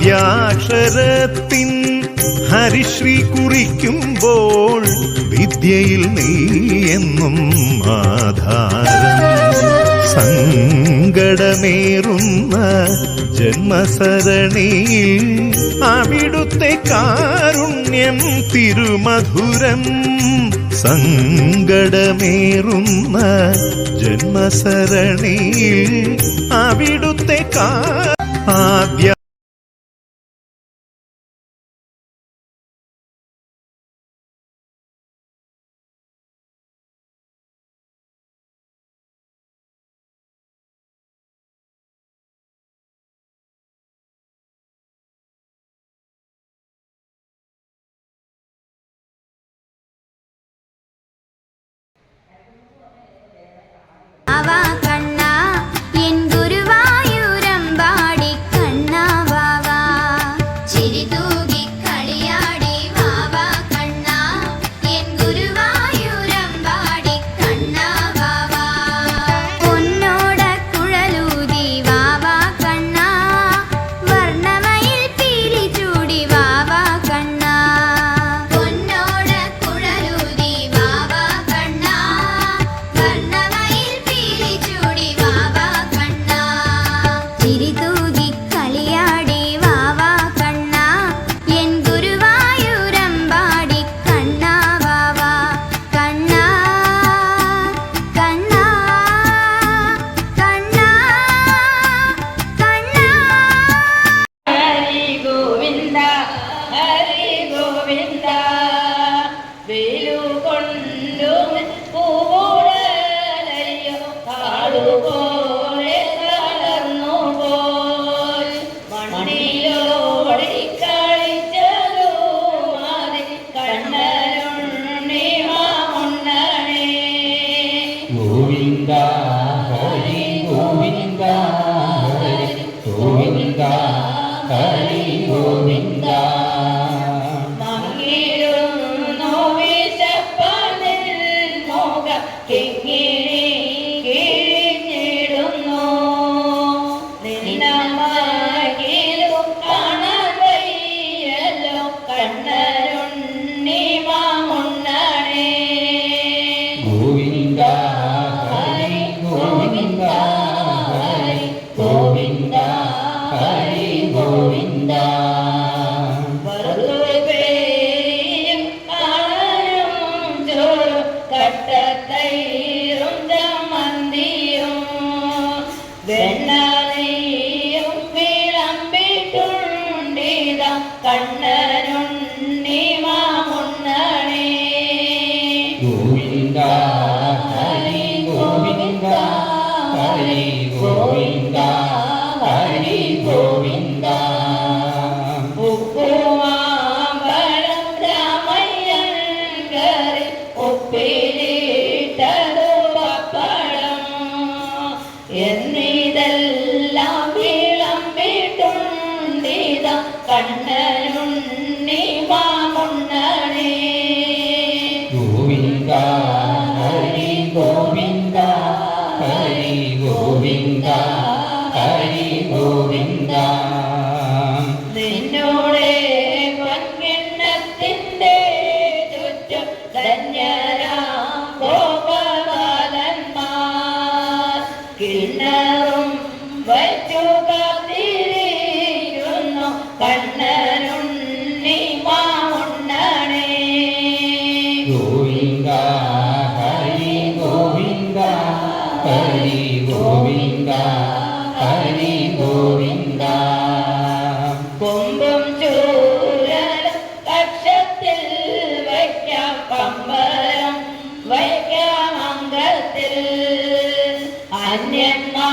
ആദ്യാക്ഷരത്തിൻ ഹരിശ്രീ കുറിക്കുമ്പോൾ വിദ്യയിൽ നീ എന്നും ആധാരം. സങ്കടമേറുന്ന ജന്മസരണിയിൽ അവിടുത്തെ കാരുണ്യം തിരുമധുരം. സങ്കടമേറുന്ന ജന്മസരണിയിൽ അവിടുത്തെ ആദ്യ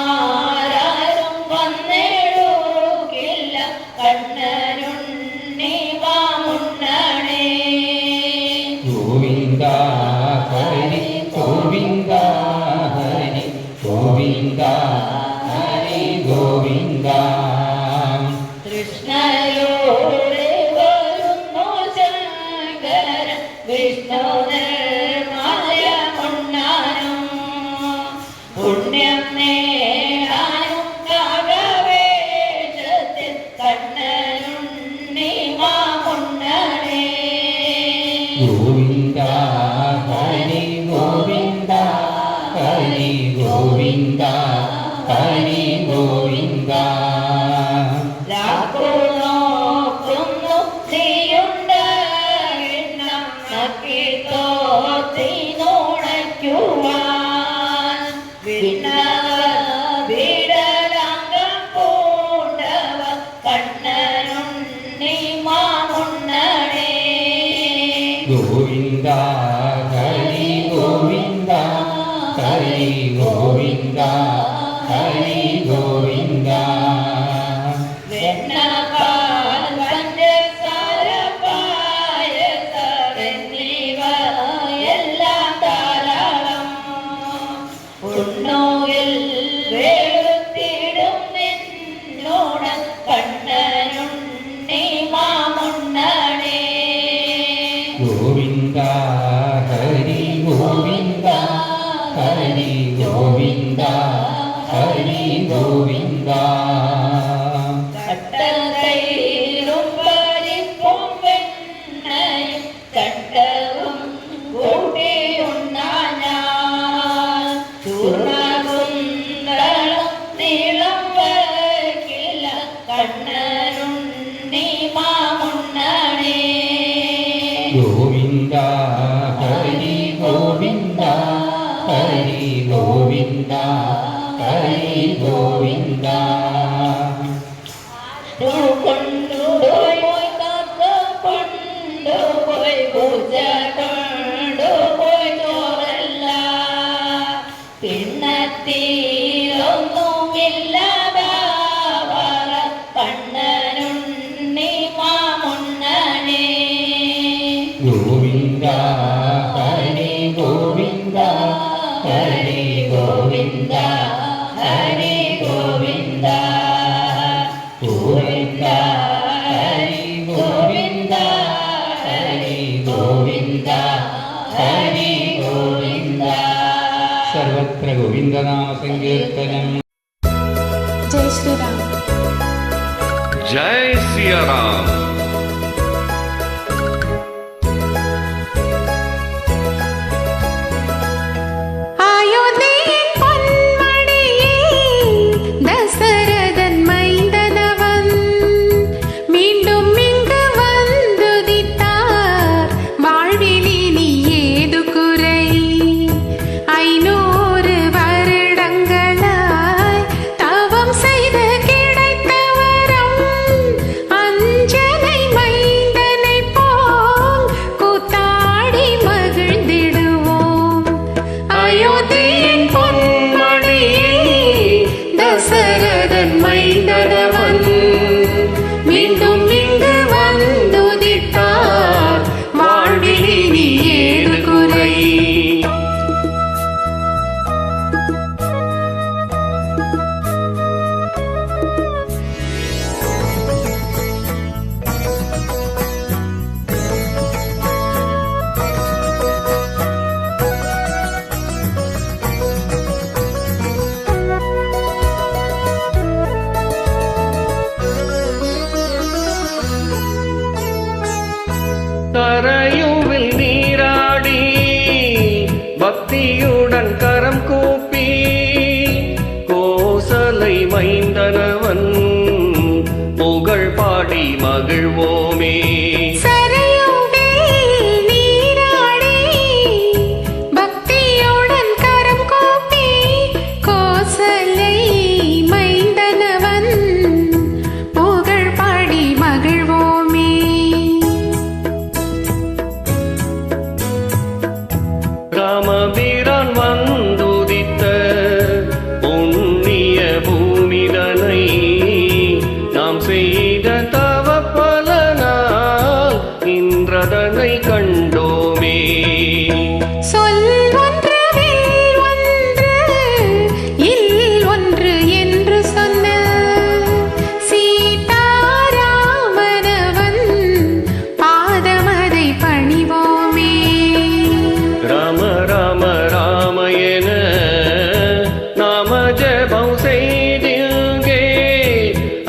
അന്യന്മാരാരും വന്നിടുകില്ല കണ്ണൻ ഗോവിന്ദ ഹരി ഗോവിന്ദ ഹരി ഗോവിന്ദ ഹരി ഗോവിന്ദ ഗോവിന്ദ ഹരി ഗോവിന്ദ ഹരി ഗോവിന്ദ ഹരി ഗോവിന്ദ ഗോവിന്ദ ഹരി ഗോവിന്ദ ഹരി ഗോവിന്ദ ഹരി ഗോവിന്ദ ഗോവിന്ദ ഹരി ഗോവിന്ദ ഹരി ഗോവിന്ദ ഹരി ഗോവിന്ദ ഗോവിന്ദ ഹരി ഗോവിന്ദ ഹരി ഗോവിന്ദ ഹരി ഗോവിന്ദ സർവത്ര ഗോവിന്ദനാമ സങ്കീർത്തനം. ജയ് ശ്രീറാം. जय सिया राम. தரையுவில் நீராடி பக்தியுடன் கரம் கூப்பி கோசலை மைந்தனவன் புகழ் பாடி மகிழ்வோமே. ராமபிரான் வந்துதித்த புண்ணிய பூமிதனை நாம் செய்த தவ பலனால் இன்றதனை கண்டோமே.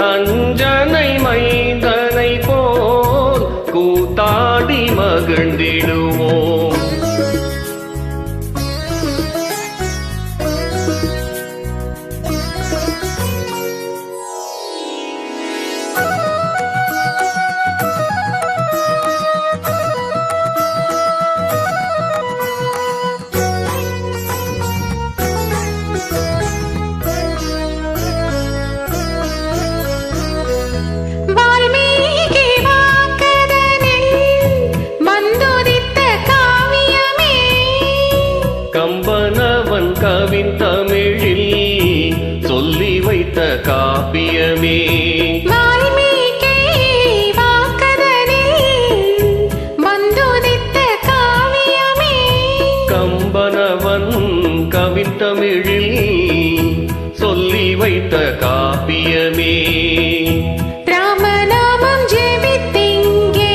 அஞ்சனை மைந்தனை போல் கூத்தாடி மகிழ்ந்தே கவின் தமிழில் சொல்லி வைத்த காப்பியமே വാൽമീകി വാക്കതനിൽ വന്നുദിത്ത കാവ്യമേ கம்பனவன் கவின் தமிழில் சொல்லி வைத்த காப்பியமே രാമനാമം ജപിത്തിങ്കേ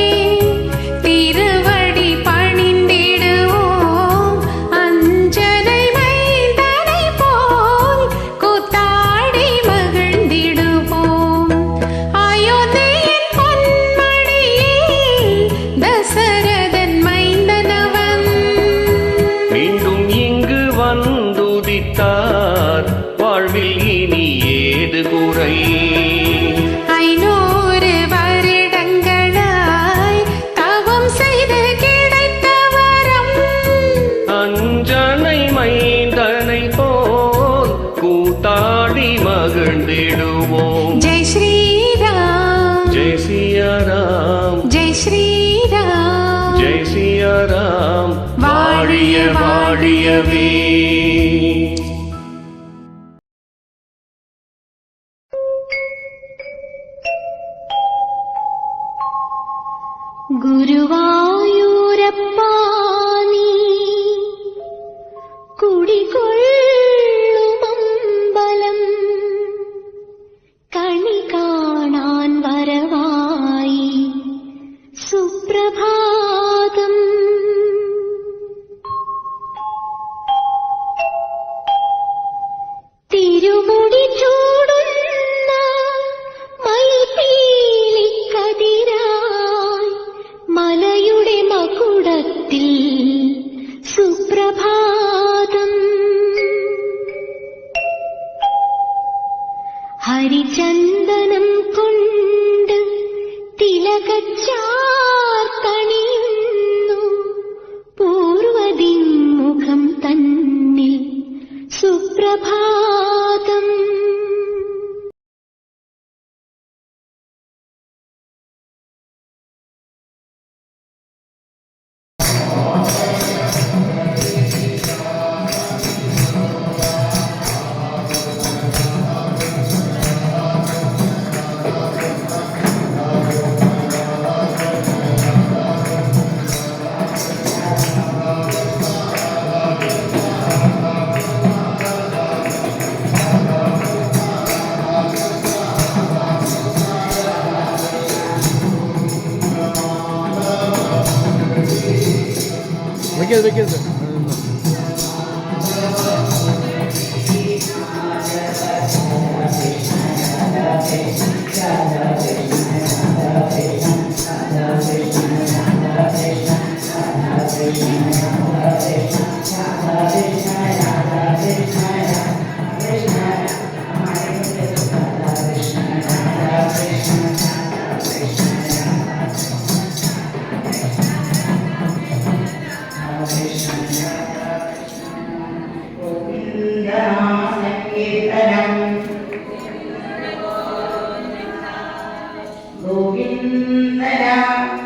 തിരുവടി പണിந்திടുവോം അഞ്ജനൈ മൈന്ദனை പോൽ കൂത്താടി മகிழ்ந்திடுவோம் അയോധ്യയിൽ പൊന്മടിയിൽ ദശരഥൻ മൈന്ദനവൻ மீண்டும் இங்கு வந்துதித்தார் வாழ்வில் இனி ஏது குறை 500 வருடங்களாய் தவம் செய்து கிடைத்த வரம் அஞ்சனை மைந்தனை போல் கூத்தாடி மகிழ்ந்திடுவோம் ஜெய் ஸ்ரீராம் ஜெய் சியாராம் ஜெய் ஸ்ரீராம் ஜெய் சியாராம் வாழிய வாழியவே ഗുരുവായൂരപ്പാ നീ കുടികൊള്ളുമമ്പലം കണി കാണാൻ വരവായി സുപ്രഭാതം തിരുമുടി ചൂടുന്ന മയിൽപീലിക്കതിരായി മലയുടെ മകുടത്തിൽ സുപ്രഭാതം ഹരിചന്ദനം കൊണ്ട് തിലകച്ചാർത്തണിയുന്നു പൂർവദിമുഖം തന്നിൽ സുപ്രഭാതം വെക്കരുത് ഗോവിന്ദനാമ